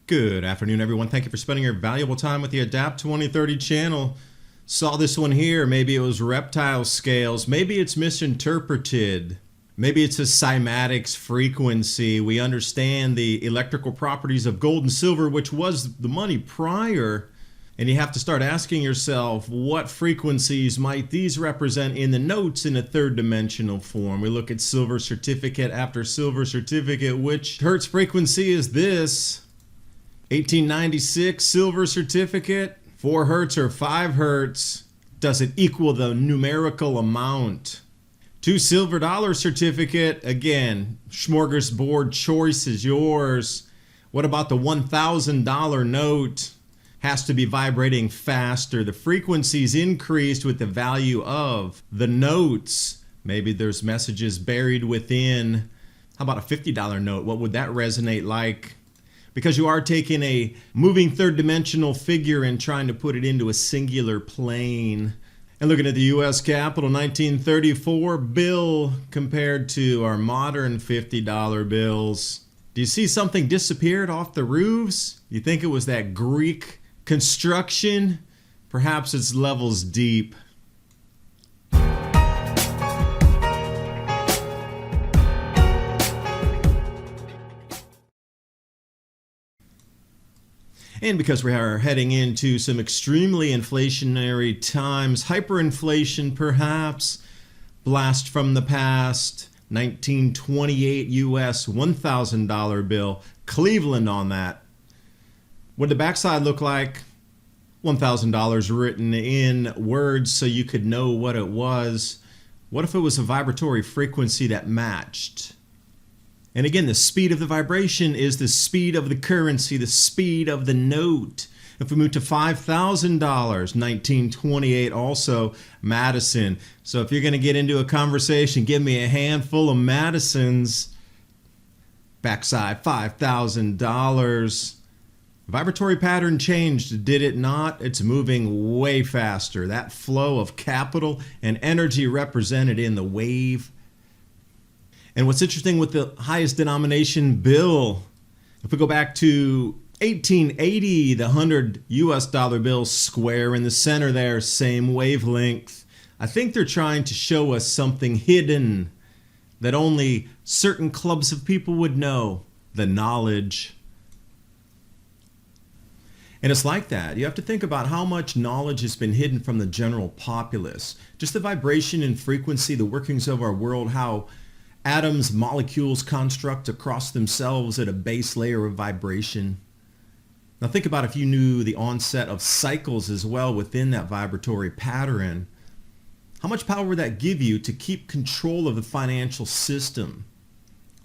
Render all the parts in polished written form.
Good afternoon, everyone. Thank you for spending your valuable time with the Adapt 2030 channel. Saw this one here. Maybe it was reptile scales. Maybe it's misinterpreted. Maybe it's a cymatics frequency. We understand the electrical properties of gold and silver, which was the money prior. And you have to start asking yourself, what frequencies might these represent in the notes in a third dimensional form? We look at silver certificate after silver certificate. Which hertz frequency is this? 1896 silver certificate, 4 hertz or 5 hertz. Does it equal the numerical amount? 2 silver dollar certificate, again, smorgasbord choice is yours. What about the $1,000 note? Has to be vibrating faster. The frequency's increased with the value of the notes. Maybe there's messages buried within. How about a $50 note? What would that resonate like? Because you are taking a moving third dimensional figure and trying to put it into a singular plane. And looking at the U.S. Capitol 1934 bill compared to our modern $50 bills. Do you see something disappeared off the roofs? You think it was that Greek construction? Perhaps it's levels deep. And because we are heading into some extremely inflationary times, hyperinflation perhaps, blast from the past, 1928 US $1,000 bill, Cleveland on that. What did the backside look like? $1,000 written in words so you could know what it was. What if it was a vibratory frequency that matched? And again, the speed of the vibration is the speed of the currency, the speed of the note. If we move to $5,000, 1928 also, Madison. So if you're going to get into a conversation, give me a handful of Madisons. Backside, $5,000. Vibratory pattern changed, did it not? It's moving way faster. That flow of capital and energy represented in the wave. And what's interesting with the highest denomination bill, if we go back to 1880, the 100 US dollar bill, square in the center there, same wavelength. I think they're trying to show us something hidden that only certain clubs of people would know, the knowledge. And it's like that. You have to think about how much knowledge has been hidden from the general populace. Just the vibration and frequency, the workings of our world, how atoms, molecules construct across themselves at a base layer of vibration. Now think about if you knew the onset of cycles as well within that vibratory pattern. How much power would that give you to keep control of the financial system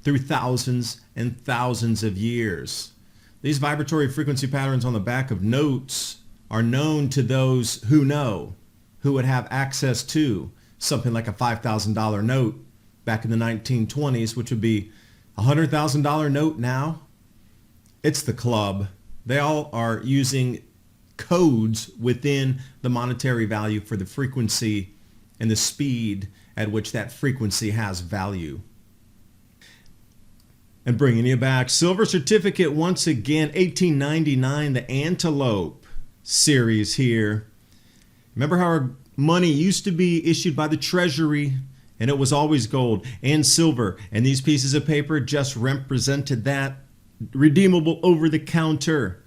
through thousands and thousands of years? These vibratory frequency patterns on the back of notes are known to those who know, who would have access to something like a $5,000 note back in the 1920s, which would be a $100,000 note now. It's the club. They all are using codes within the monetary value for the frequency and the speed at which that frequency has value. And bringing you back, silver certificate once again, 1899, the Antelope series here. Remember how our money used to be issued by the Treasury, and it was always gold and silver, and these pieces of paper just represented that, redeemable over the counter.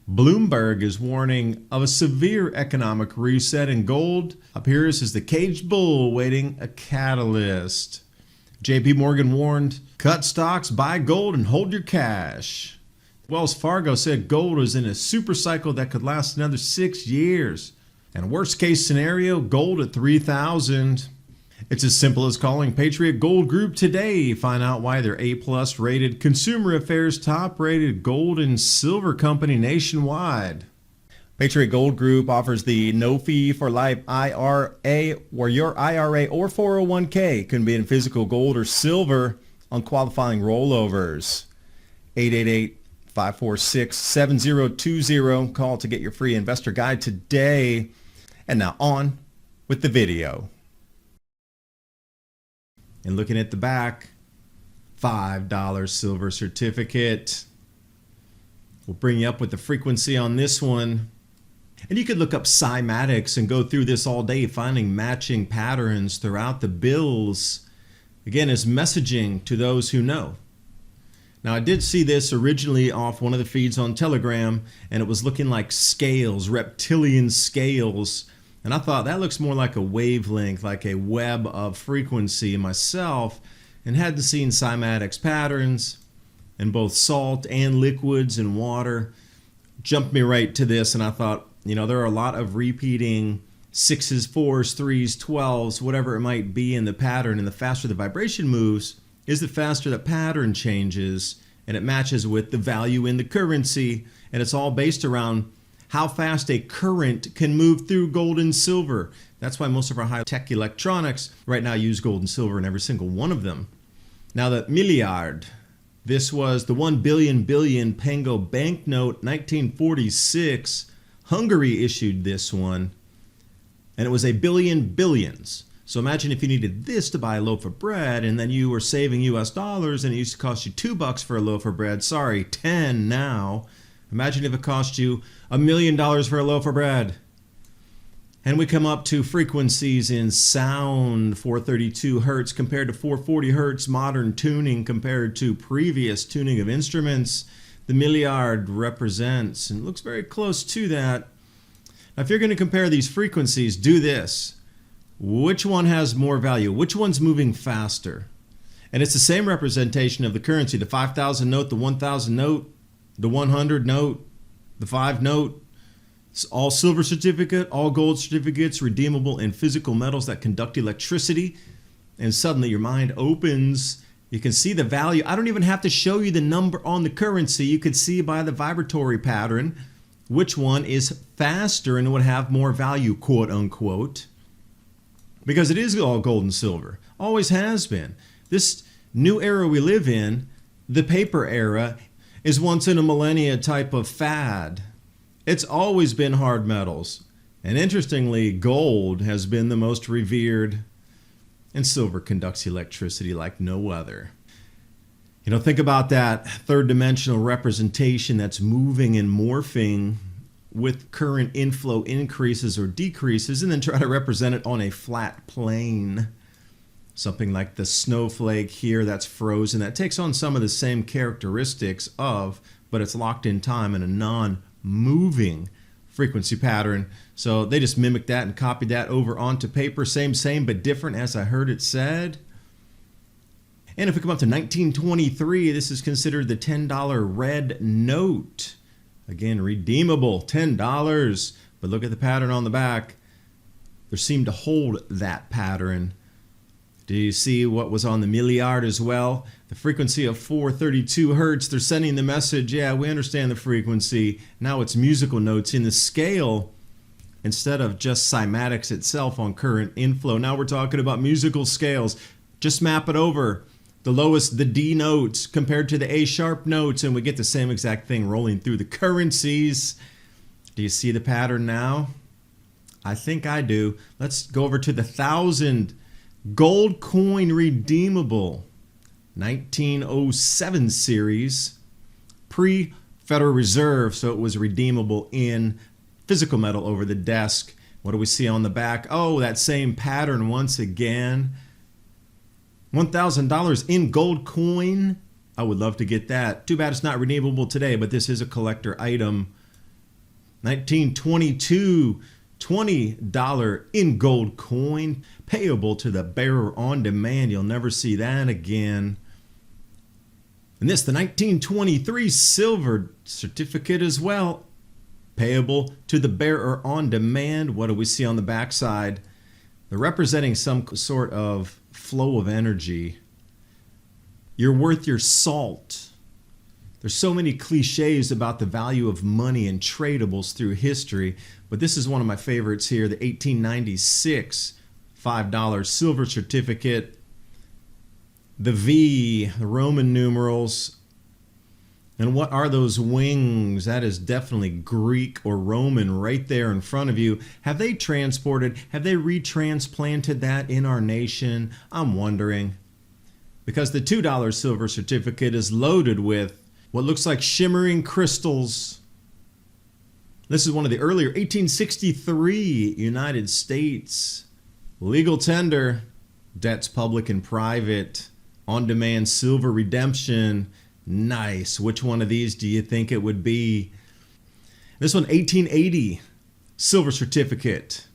Bloomberg is warning of a severe economic reset, and gold appears as the caged bull waiting a catalyst. JP Morgan warned, cut stocks, buy gold, and hold your cash. Wells Fargo said gold is in a super cycle that could last another 6 years. And worst case scenario, gold at 3,000. It's as simple as calling Patriot Gold Group today. Find out why they're A+ rated, Consumer Affairs top rated gold and silver company nationwide. Patriot Gold Group offers the no fee for life IRA, where your IRA or 401k can be in physical gold or silver on qualifying rollovers. 888-546-7020. Call to get your free investor guide today. And now on with the video. And looking at the back, $5 silver certificate. We'll bring you up with the frequency on this one. And you could look up cymatics and go through this all day, finding matching patterns throughout the bills. Again, as messaging to those who know. Now, I did see this originally off one of the feeds on Telegram, and it was looking like scales, reptilian scales. And I thought that looks more like a wavelength, like a web of frequency myself, and hadn't seen cymatics patterns in both salt and liquids and water. Jumped me right to this, and I thought, there are a lot of repeating 6s, 4s, 3s, 12s, whatever it might be in the pattern, and the faster the vibration moves is the faster the pattern changes, and it matches with the value in the currency, and it's all based around how fast a current can move through gold and silver. That's why most of our high-tech electronics right now use gold and silver in every single one of them. Now the milliard, this was the 1 billion Pengo banknote, 1946. Hungary issued this one, and it was a billion billions. So imagine if you needed this to buy a loaf of bread, and then you were saving US dollars, and it used to cost you $2 for a loaf of bread. Sorry, 10 now. Imagine if it cost you $1 million for a loaf of bread. And we come up to frequencies in sound, 432 hertz compared to 440 hertz, modern tuning compared to previous tuning of instruments. The milliard represents, and looks very close to that. Now, if you're going to compare these frequencies, do this. Which one has more value? Which one's moving faster? And it's the same representation of the currency, the 5,000 note, the 1,000 note, the 100 note, the 5 note. It's all silver certificate, all gold certificates, redeemable in physical metals that conduct electricity. And suddenly your mind opens. You can see the value. I don't even have to show you the number on the currency. You could see by the vibratory pattern which one is faster and would have more value, quote unquote. Because it is all gold and silver. Always has been. This new era we live in, the paper era, is once in a millennia type of fad. It's always been hard metals. And interestingly, gold has been the most revered, and silver conducts electricity like no other. Think about that third dimensional representation that's moving and morphing with current inflow increases or decreases, and then try to represent it on a flat plane. Something like the snowflake here that's frozen, that takes on some of the same characteristics of, but it's locked in time in a non-moving frequency pattern. So they just mimicked that and copied that over onto paper. Same, but different, as I heard it said. And if we come up to 1923, this is considered the $10 red note. Again, redeemable, $10. But look at the pattern on the back. There seemed to hold that pattern. Do you see what was on the milliard as well? The frequency of 432 hertz. They're sending the message, yeah, we understand the frequency. Now it's musical notes in the scale instead of just cymatics itself on current inflow. Now we're talking about musical scales. Just map it over. The lowest, the D notes compared to the A sharp notes, and we get the same exact thing rolling through the currencies. Do you see the pattern now? I think I do. Let's go over to the 1,000 gold coin redeemable 1907 series, pre-Federal Reserve, so it was redeemable in physical metal over the desk. What do we see on the back? Oh, that same pattern once again. $1,000 in gold coin. I would love to get that. Too bad it's not redeemable today, but this is a collector item. 1922, $20 in gold coin, payable to the bearer on demand. You'll never see that again. And this, the 1923 silver certificate as well, payable to the bearer on demand. What do we see on the backside? They're representing some sort of flow of energy. You're worth your salt. There's so many cliches about the value of money and tradables through history, but this is one of my favorites here, the 1896 $5 silver certificate. The V, the Roman numerals. And what are those wings? That is definitely Greek or Roman right there in front of you. Have they transported, have they retransplanted that in our nation? I'm wondering. Because the $2 silver certificate is loaded with what looks like shimmering crystals. This is one of the earlier 1863 United States legal tender, debts public and private, on-demand silver redemption. Nice. Which one of these do you think it would be? This one, 1880 silver certificate,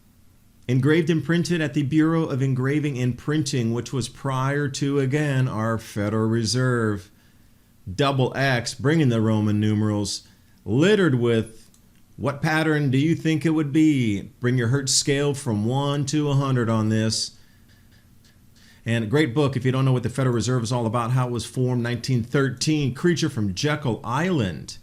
engraved and printed at the Bureau of Engraving and Printing, which was prior to, again, our Federal Reserve. Double X, bringing the Roman numerals, littered with what pattern do you think it would be? Bring your Hertz scale from 1 to 100 on this. And a great book if you don't know what the Federal Reserve is all about, how it was formed, 1913, Creature from Jekyll Island,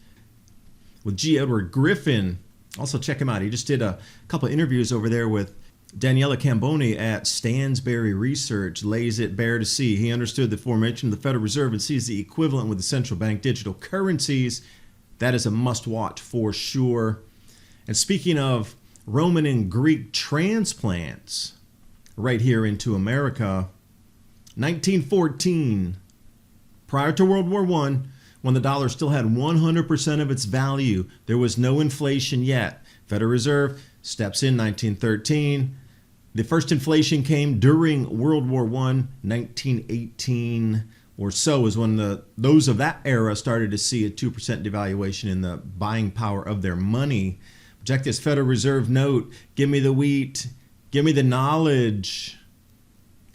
with G. Edward Griffin. Also check him out. He just did a couple of interviews over there with Daniela Camboni at Stansberry Research. Lays it bare to see. He understood the formation of the Federal Reserve and sees the equivalent with the central bank digital currencies. That is a must-watch for sure. And speaking of Roman and Greek transplants, right here into America, 1914, prior to World War I, when the dollar still had 100% of its value, there was no inflation yet. Federal Reserve steps in 1913. The first inflation came during World War I, 1918 or so is when those of that era started to see a 2% devaluation in the buying power of their money. Check this Federal Reserve note. Give me the wheat. Give me the knowledge.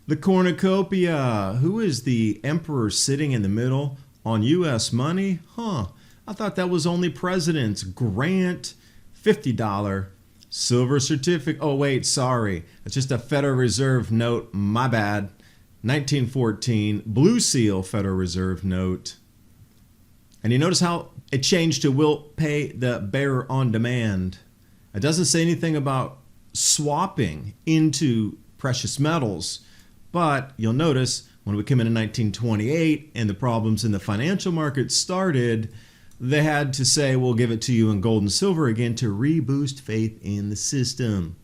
The cornucopia. Who is the emperor sitting in the middle on U.S. money? I thought that was only presidents. Grant, $50 silver certificate. Oh, wait, sorry. It's just a Federal Reserve note. My bad. 1914, Blue Seal Federal Reserve note. And you notice how it changed to will pay the bearer on demand. It doesn't say anything about swapping into precious metals. But you'll notice when we come in 1928 and the problems in the financial market started, they had to say, we'll give it to you in gold and silver again to reboost faith in the system.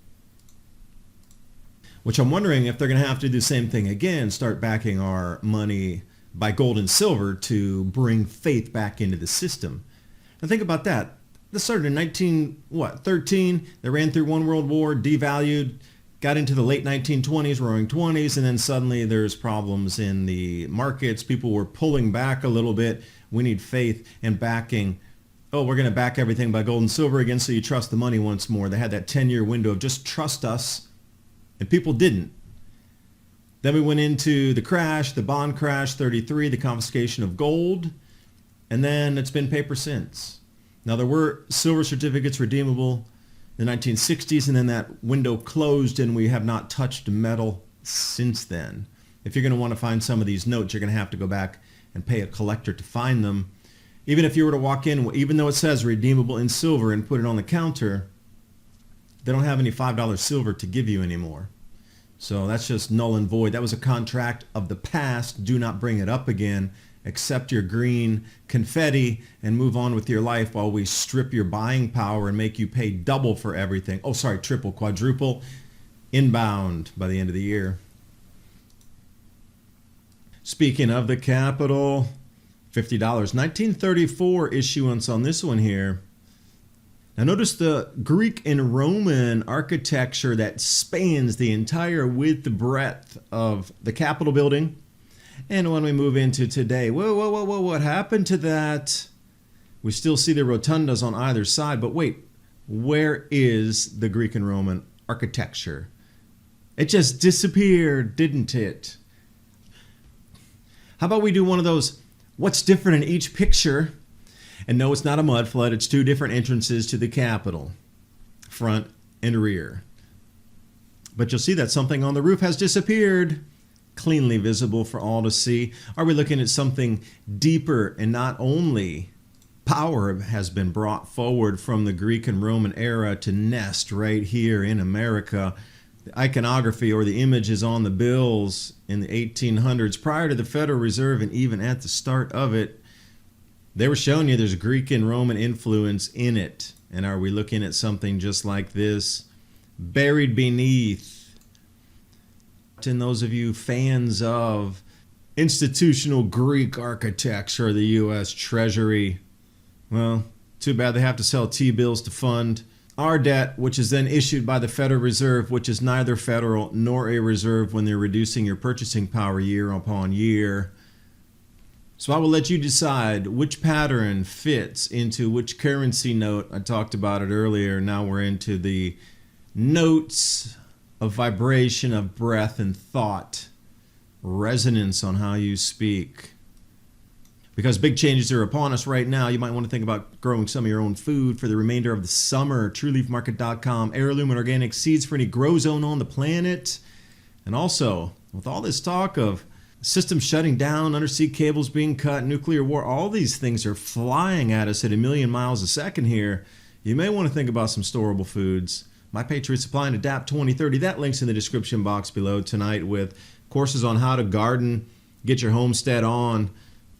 Which I'm wondering if they're going to have to do the same thing again, start backing our money by gold and silver to bring faith back into the system. Now think about that. This started in 1913. They ran through one world war, devalued, got into the late 1920s, roaring 20s, and then suddenly there's problems in the markets. People were pulling back a little bit. We need faith and backing. Oh, we're going to back everything by gold and silver again, so you trust the money once more. They had that 10-year window of just trust us, and people didn't. Then we went into the crash, the bond crash, 33, the confiscation of gold, and then it's been paper since. Now, there were silver certificates redeemable in the 1960s, and then that window closed, and we have not touched metal since then. If you're going to want to find some of these notes, you're going to have to go back and pay a collector to find them. Even if you were to walk in, even though it says redeemable in silver and put it on the counter, they don't have any $5 silver to give you anymore. So that's just null and void. That was a contract of the past. Do not bring it up again. Accept your green confetti and move on with your life while we strip your buying power and make you pay double for everything. Oh, sorry, triple, quadruple, inbound by the end of the year. Speaking of the capital, $50. 1934 issuance on this one here. Now notice the Greek and Roman architecture that spans the entire width and breadth of the Capitol building. And when we move into today, whoa, what happened to that? We still see the rotundas on either side, but wait, where is the Greek and Roman architecture? It just disappeared, didn't it? How about we do one of those, what's different in each picture? And no, it's not a mud flood. It's two different entrances to the Capitol, front and rear. But you'll see that something on the roof has disappeared, cleanly visible for all to see. Are we looking at something deeper? And not only power has been brought forward from the Greek and Roman era to nest right here in America. The iconography or the images on the bills in the 1800s, prior to the Federal Reserve and even at the start of it, they were showing you there's Greek and Roman influence in it. And are we looking at something just like this? Buried beneath. And those of you fans of institutional Greek architecture of the U.S. Treasury. Well, too bad they have to sell T-bills to fund our debt, which is then issued by the Federal Reserve, which is neither federal nor a reserve when they're reducing your purchasing power year upon year. So I will let you decide which pattern fits into which currency note. I talked about it earlier. Now we're into the notes of vibration of breath and thought, resonance on how you speak. Because big changes are upon us right now, you might want to think about growing some of your own food for the remainder of the summer. TrueLeafMarket.com, Heirloom and organic seeds for any grow zone on the planet. And also, with all this talk of systems shutting down, undersea cables being cut, nuclear war, all these things are flying at us at 1,000,000 miles a second here. You may want to think about some storable foods. My Patriot Supply and Adapt 2030, that link's in the description box below tonight with courses on how to garden, get your homestead on,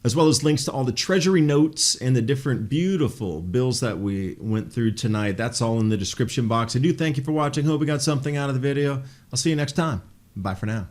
as well as links to all the treasury notes and the different beautiful bills that we went through tonight. That's all in the description box. I do thank you for watching. Hope you got something out of the video. I'll see you next time. Bye for now.